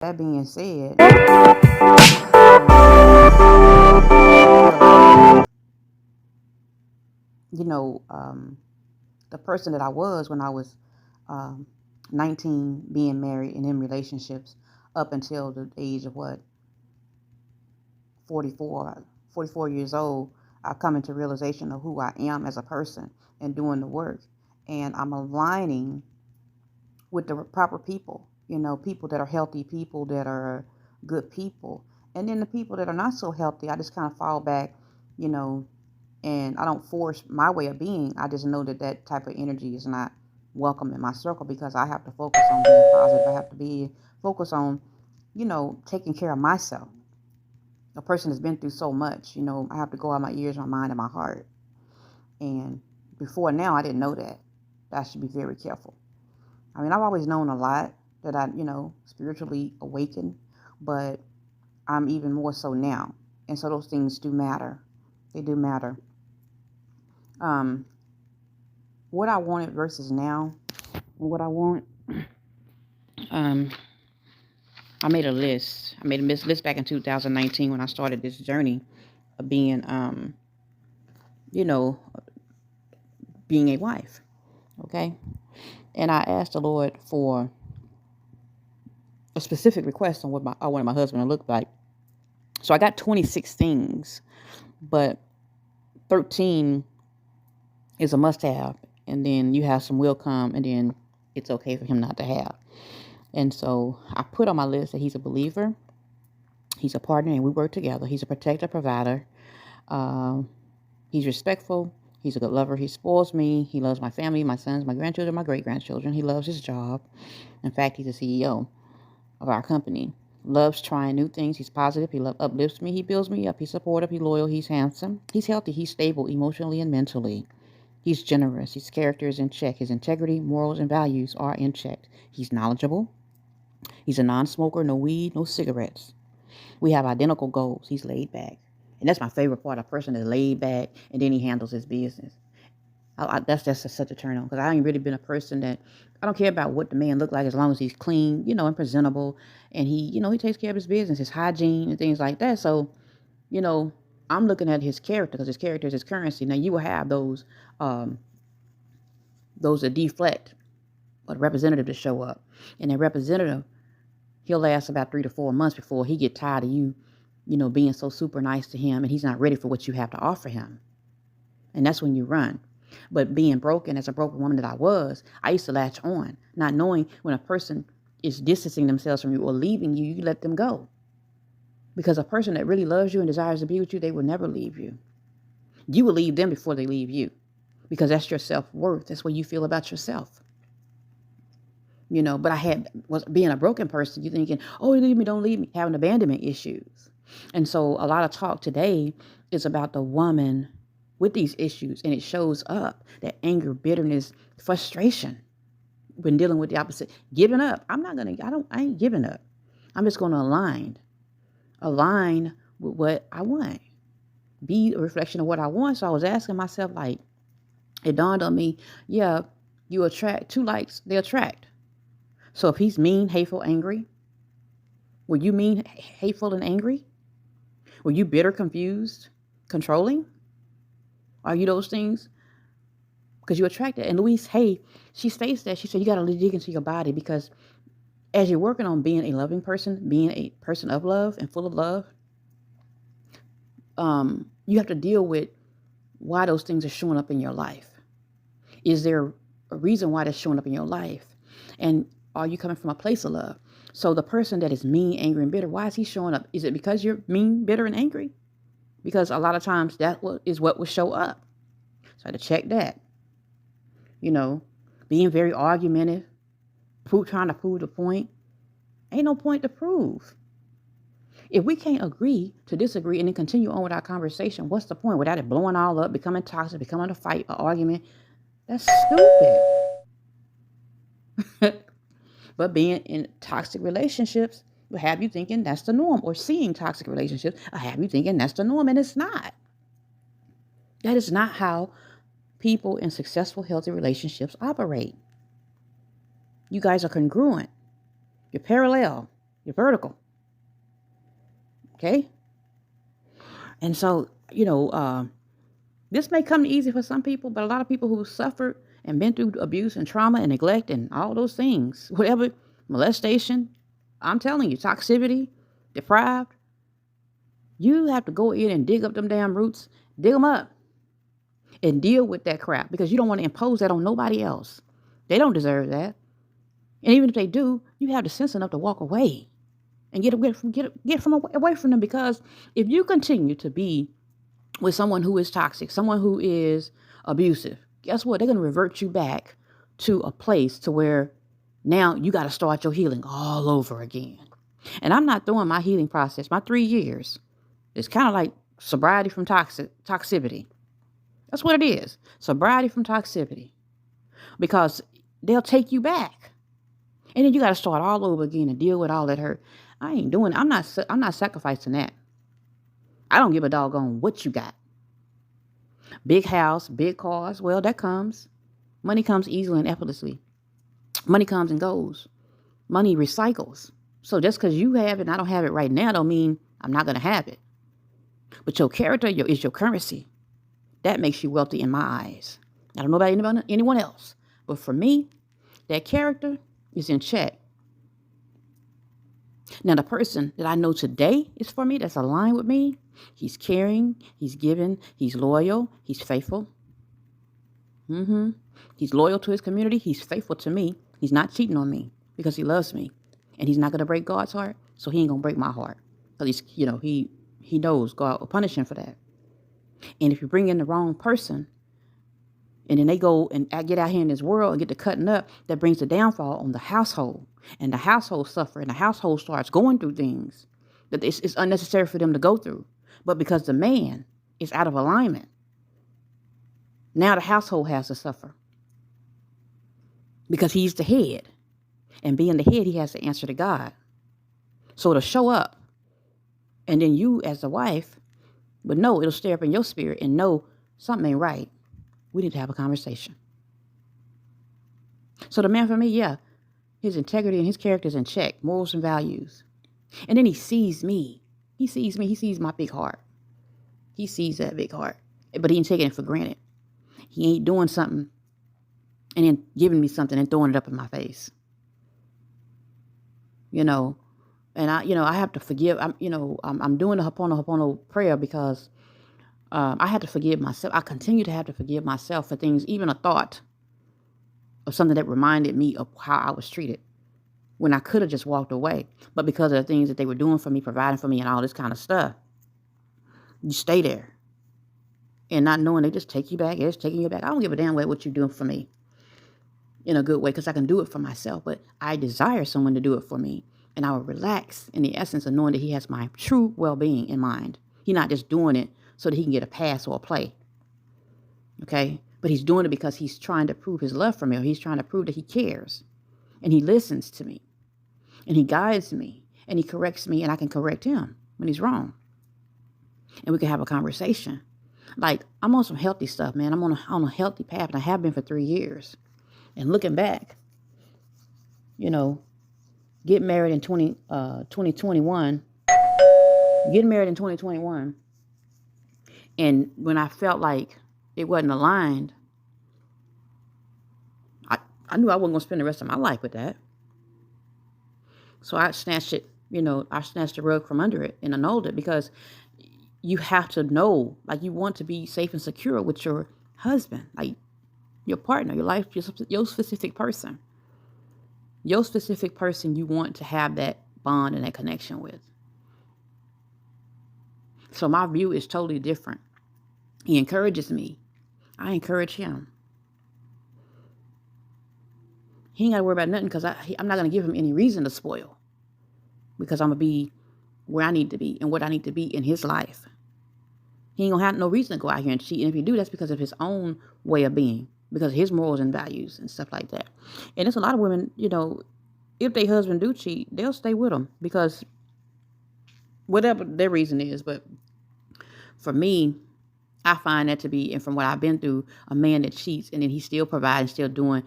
That being said, realize, you know, the person that I was when I was um, 19, being married and in relationships up until the age of what, 44, 44 years old, I've come into realization of who I am as a person and doing the work. And I'm aligning with the proper people, people that are healthy, people that are good people. And then the people that are not so healthy, I just kind of fall back, you know, and I don't force my way of being. I just know that that type of energy is not welcome in my circle because I have to focus on being positive. I have to be focus on, taking care of myself. A person has been through so much, I have to go out my ears, my mind, and my heart. And before now, I didn't know that. I should be very careful. I mean, I've always known a lot that I, spiritually awakened, but I'm even more so now. And so those things do matter. They do matter. Um, what I wanted versus now, what I want, um, I made a list. I made a list back in 2019 when I started this journey of being, you know, being a wife. Okay. And I asked the Lord for a specific request on what I wanted my husband to look like. So I got 26 things, but 13 is a must have. And then you have some will come, and then it's okay for him not to have. And so I put on my list that he's a believer, he's a partner, and we work together. He's a protector, provider. Um, he's respectful. He's a good lover. He spoils me. He loves my family, my sons, my grandchildren, my great-grandchildren. He loves his job. In fact, he's the CEO of our company. Loves trying new things. He's positive. He uplifts me. He builds me up. He's supportive. He's loyal. He's handsome. He's healthy. He's stable emotionally and mentally. He's generous. His character is in check. His integrity, morals, and values are in check. He's knowledgeable. He's a non-smoker. No weed, no cigarettes. We have identical goals. He's laid back. And that's my favorite part. A person is laid back and then he handles his business. That's just such a turn on because I ain't really been a person that I don't care about what the man look like as long as he's clean, and presentable, and he takes care of his business, his hygiene and things like that. So, you know, I'm looking at his character because his character is his currency. Now you will have um, those that deflect, or the representative to show up, and that representative he'll last about 3 to 4 months before he get tired of you, being so super nice to him, and he's not ready for what you have to offer him, and that's when you run. But being broken, as a broken woman that I was, I used to latch on, not knowing when a person is distancing themselves from you or leaving you, you let them go. Because a person that really loves you and desires to be with you, they will never leave you. You will leave them before they leave you. Because that's your self-worth. That's what you feel about yourself. But was being a broken person, you thinking, oh, leave me, don't leave me, having abandonment issues. And so a lot of talk today is about the woman with these issues, and it shows up that anger, bitterness, frustration when dealing with the opposite, giving up. I ain't giving up. I'm just going to align with what I want, be a reflection of what I want. So I was asking myself, like, it dawned on me, yeah, you attract two likes, they attract. So if he's mean, hateful, angry, were you mean, hateful, and angry? Were you bitter, confused, controlling? Are you those things? Because you attract it. And Louise Hay, she states that. She said you got to dig into your body because as you're working on being a loving person, being a person of love and full of love, you have to deal with why those things are showing up in your life. Is there a reason why they're showing up in your life? And are you coming from a place of love? So the person that is mean, angry, and bitter, why is he showing up? Is it because you're mean, bitter, and angry? Because a lot of times that is what will show up. So I had to check that. Being very argumentative, trying to prove the point. Ain't no point to prove. If we can't agree to disagree and then continue on with our conversation, what's the point? Without it blowing all up, becoming toxic, becoming a fight, an argument, that's stupid. But being in toxic relationships will have you thinking that's the norm, or seeing toxic relationships will have you thinking that's the norm, and it's not. That is not how people in successful, healthy relationships operate. You guys are congruent. You're parallel. You're vertical. Okay? And so, this may come easy for some people, but a lot of people who suffered and been through abuse and trauma and neglect and all those things, whatever, molestation, I'm telling you, toxicity, deprived, you have to go in and dig up them damn roots, dig them up, and deal with that crap because you don't want to impose that on nobody else. They don't deserve that. And even if they do, you have the sense enough to walk away and get away from them, because if you continue to be with someone who is toxic, someone who is abusive, guess what? They're going to revert you back to a place to where now you got to start your healing all over again. And I'm not throwing my healing process, my 3 years, it's kind of like sobriety from toxicity. That's what it is. Sobriety from toxicity. Because they'll take you back. And then you got to start all over again and deal with all that hurt. I ain't doing it. I'm not sacrificing that. I don't give a doggone what you got. Big house, big cars. Well, that comes. Money comes easily and effortlessly. Money comes and goes. Money recycles. So just because you have it and I don't have it right now don't mean I'm not going to have it. But your character is your currency. That makes you wealthy in my eyes. I don't know about anyone else. But for me, that character is in check. Now, the person that I know today is for me, that's aligned with me, he's caring, he's giving, he's loyal, he's faithful. He's loyal to his community, he's faithful to me. He's not cheating on me because he loves me. And he's not going to break God's heart, so he ain't going to break my heart. Because he knows God will punish him for that. And if you bring in the wrong person, and then they go and get out here in this world and get to cutting up, that brings the downfall on the household. And the household suffer, and the household starts going through things that it's unnecessary for them to go through. But because the man is out of alignment, now the household has to suffer. Because he's the head. And being the head, he has to answer to God. So to show up, and then you as the wife would know, it'll stir up in your spirit and know something ain't right. We need to have a conversation. So the man for me, yeah, his integrity and his character is in check, morals and values. And then he sees me. He sees me. He sees my big heart. He sees that big heart. But he ain't taking it for granted. He ain't doing something and then giving me something and throwing it up in my face. And I have to forgive. I'm doing the Ho'oponopono prayer because I had to forgive myself. I continue to have to forgive myself for things, even a thought of something that reminded me of how I was treated when I could have just walked away. But because of the things that they were doing for me, providing for me and all this kind of stuff, you stay there. And not knowing they just take you back. They're just taking you back. I don't give a damn what you're doing for me in a good way, because I can do it for myself. But I desire someone to do it for me. And I will relax in the essence of knowing that he has my true well-being in mind. He's not just doing it so that he can get a pass or a play. Okay? But he's doing it because he's trying to prove his love for me, or he's trying to prove that he cares. And he listens to me. And he guides me. And he corrects me, and I can correct him when he's wrong. And we can have a conversation. Like, I'm on some healthy stuff, man. I'm on a healthy path, and I have been for 3 years. And looking back, getting married in 2021, and when I felt like it wasn't aligned, I knew I wasn't going to spend the rest of my life with that. So I snatched it, I snatched the rug from under it and annulled it, because you have to know, like, you want to be safe and secure with your husband, like your partner, your life, your specific person. Your specific person you want to have that bond and that connection with. So my view is totally different. He encourages me. I encourage him. He ain't got to worry about nothing, because I'm not going to give him any reason to spoil. Because I'm going to be where I need to be and what I need to be in his life. He ain't going to have no reason to go out here and cheat. And if he do, that's because of his own way of being. Because of his morals and values and stuff like that. And there's a lot of women, if their husband do cheat, they'll stay with them. Because whatever their reason is. But for me, I find that to be, and from what I've been through, a man that cheats and then he's still providing, still doing,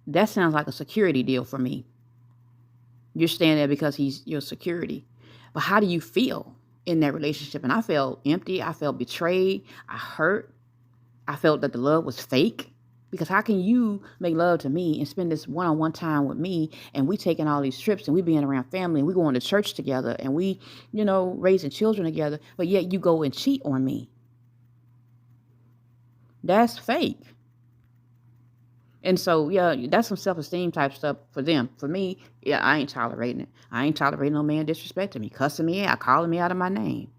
that sounds like a security deal for me. You're staying there because he's your security. But how do you feel in that relationship? And I felt empty. I felt betrayed. I hurt. I felt that the love was fake. Because how can you make love to me and spend this one-on-one time with me, and we taking all these trips and we being around family and we going to church together and we, raising children together, but yet you go and cheat on me? That's fake. And so, yeah, that's some self-esteem type stuff for them. For me, yeah, I ain't tolerating it. I ain't tolerating no man disrespecting me, cussing me out, calling me out of my name.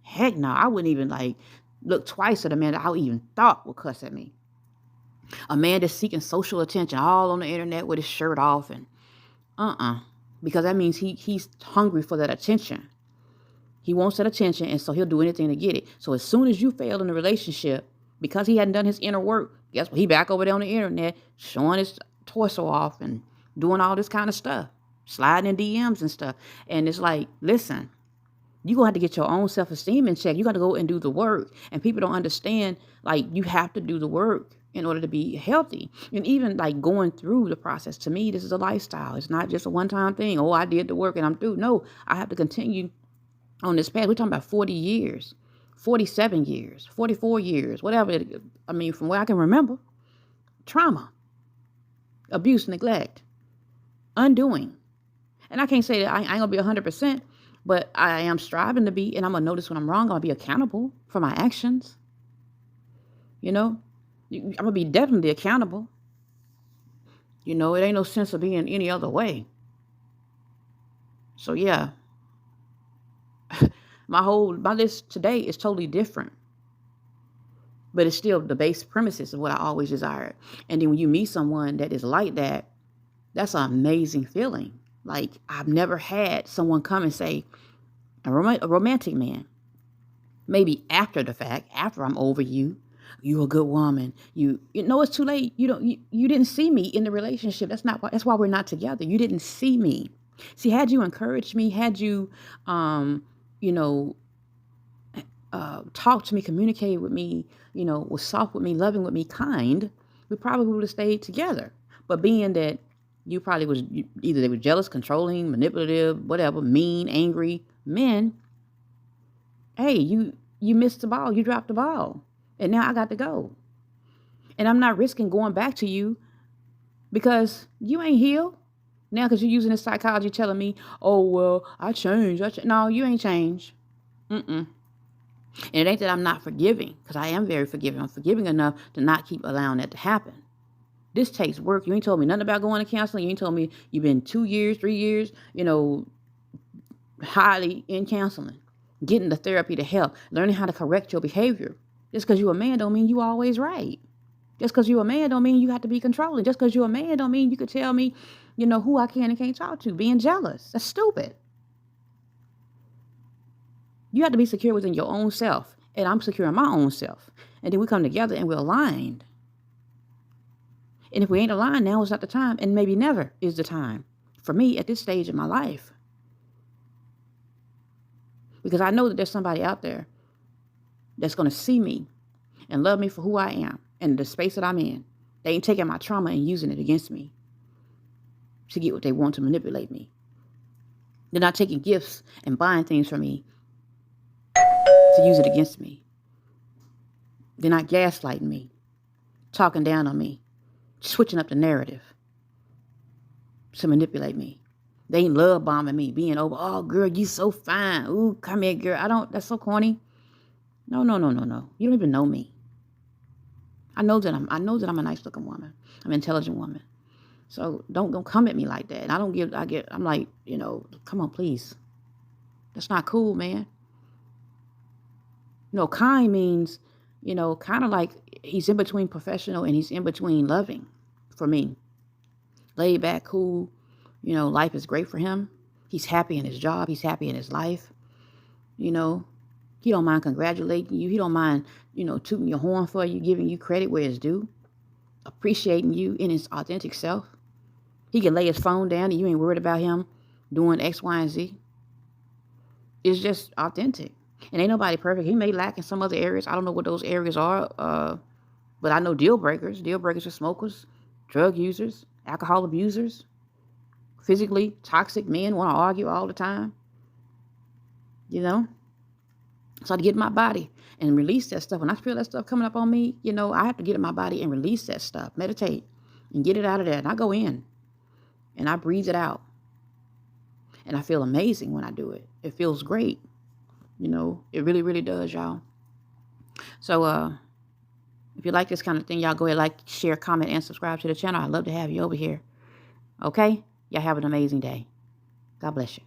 Heck no, I wouldn't even look twice at a man that I even thought would cuss at me. A man that's seeking social attention all on the internet with his shirt off and because that means he's hungry for that attention. He wants that attention, and so he'll do anything to get it. So as soon as you fail in the relationship, because he hadn't done his inner work, guess what? He back over there on the internet, showing his torso off and doing all this kind of stuff, sliding in DMs and stuff. And it's like, listen, you're going to have to get your own self-esteem in check. You got to go and do the work. And people don't understand, you have to do the work in order to be healthy. And even going through the process, to me, this is a lifestyle. It's not just a one-time thing. Oh, I did the work and I'm through. No, I have to continue on this path. We're talking about 40 years, 47 years, 44 years, whatever. From what I can remember, trauma, abuse, neglect, undoing. And I can't say that I ain't going to be 100%, but I am striving to be, and I'm going to notice when I'm wrong. I'm going to be accountable for my actions. I'm going to be definitely accountable. It ain't no sense of being any other way. So yeah, my list today is totally different, but it's still the base premises of what I always desired. And then when you meet someone that is like that, that's an amazing feeling. I've never had someone come and say, a romantic man, maybe after the fact, after I'm over you, you're a good woman. You know it's too late. You didn't see me in the relationship. That's why we're not together. You didn't see me. See, had you encouraged me, had you, talked to me, communicated with me, was soft with me, loving with me, kind, we probably would have stayed together. But being that you probably was, either they were jealous, controlling, manipulative, whatever, mean, angry men, hey, you missed the ball. You dropped the ball. And now I got to go. And I'm not risking going back to you because you ain't healed. Now, because you're using this psychology telling me, oh, well, I changed. No, you ain't changed. And it ain't that I'm not forgiving, because I am very forgiving. I'm forgiving enough to not keep allowing that to happen. This takes work. You ain't told me nothing about going to counseling. You ain't told me you've been 2 years, 3 years, highly in counseling, getting the therapy to help, learning how to correct your behavior. Just because you're a man don't mean you always right. Just because you're a man don't mean you have to be controlling. Just because you're a man don't mean you could tell me, who I can and can't talk to. Being jealous. That's stupid. You have to be secure within your own self. And I'm secure in my own self. And then we come together and we're aligned. And if we ain't aligned, now is not the time. And maybe never is the time. For me, at this stage in my life. Because I know that there's somebody out there that's going to see me and love me for who I am and the space that I'm in. They ain't taking my trauma and using it against me to get what they want, to manipulate me. They're not taking gifts and buying things from me to use it against me. They're not gaslighting me, talking down on me, switching up the narrative to manipulate me. They ain't love bombing me, being over, oh, girl, you so fine. Ooh, come here, girl. That's so corny. No. You don't even know me. I know that I'm a nice looking woman. I'm an intelligent woman. So don't come at me like that. And I'm like, come on, please. That's not cool, man. Kind means, kind of like he's in between professional and he's in between loving for me. Laid back, cool. Life is great for him. He's happy in his job. He's happy in his life. He don't mind congratulating you. He don't mind, tooting your horn for you, giving you credit where it's due, appreciating you in his authentic self. He can lay his phone down and you ain't worried about him doing X, Y, and Z. It's just authentic. And ain't nobody perfect. He may lack in some other areas. I don't know what those areas are, but I know deal breakers. Deal breakers are smokers, drug users, alcohol abusers, physically toxic men want to argue all the time, you know. So I had to get in my body and release that stuff. When I feel that stuff coming up on me, you know, I have to get in my body and release that stuff, meditate and get it out of there. And I go in and I breathe it out. And I feel amazing when I do it. It feels great. You know, it really, really does, y'all. So if you like this kind of thing, y'all go ahead, like, share, comment, and subscribe to the channel. I'd love to have you over here. Okay? Y'all have an amazing day. God bless you.